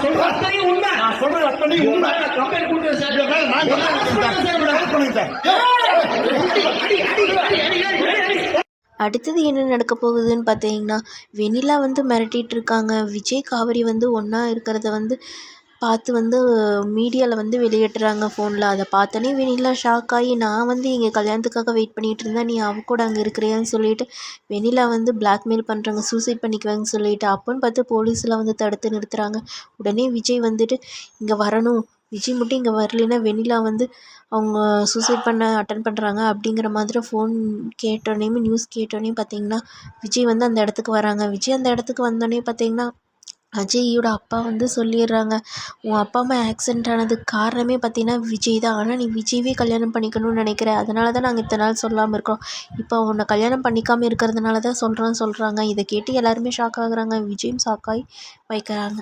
சொல்றேன் அத்தனையும் உண்மை. நான் சொல்றது அத்தனையும் உண்மை. கம்பெனி கூட்டு சார். இதுல மேல நான் சொல்றேன் சார். அடுத்தது என்ன நடக்க போகுதுன்னு பார்த்தீங்கன்னா, வெண்ணிலா வந்து மிரட்டிட்டு இருக்காங்க. விஜய், காவேரி வந்து ஒன்றா இருக்கிறத வந்து பார்த்து வந்து மீடியாவில் வந்து வெளியிட்டுறாங்க ஃபோனில். அதை பார்த்தோன்னே வெண்ணிலா ஷாக் ஆகி, நான் வந்து எங்கள் கல்யாணத்துக்காக வெயிட் பண்ணிகிட்டு இருந்தேன், நீ அவ கூட அங்கே இருக்கிறியான்னு சொல்லிட்டு வெண்ணிலா வந்து பிளாக்மெயில் பண்ணுறாங்க, சூசைட் பண்ணிக்குவாங்கன்னு சொல்லிட்டு. அப்போன்னு பார்த்து போலீஸில் வந்து தடுத்து நிறுத்துகிறாங்க. உடனே விஜய் வந்துட்டு இங்கே வரணும், விஜய் மட்டும் இங்கே வரலைன்னா வெண்ணிலா வந்து அவங்க சூசைட் பண்ண அட்டன் பண்ணுறாங்க அப்படிங்கிற மாதிரி ஃபோன் கேட்டோன்னே, நியூஸ் கேட்டோன்னே பார்த்தீங்கன்னா விஜய் வந்து அந்த இடத்துக்கு வராங்க. விஜய் அந்த இடத்துக்கு வந்தோடனே பார்த்தீங்கன்னா அஜயோட அப்பா வந்து சொல்லிடுறாங்க, உன் அப்பா அம்மா ஆக்சிடெண்ட் ஆனதுக்கு காரணமே பார்த்தீங்கன்னா விஜய் தான். ஆனால் நீ விஜய்வே கல்யாணம் பண்ணிக்கணும்னு நினைக்கிற, அதனால தான் நாங்கள் இத்தனை நாள் சொல்லாமல் இருக்கோம். இப்போ உன்னை கல்யாணம் பண்ணிக்காமல் இருக்கிறதுனால தான் சொல்கிறாங்க. இதை கேட்டு எல்லாருமே ஷாக் ஆகுறாங்க. விஜயும் ஷாக் ஆகி வைக்கிறாங்க.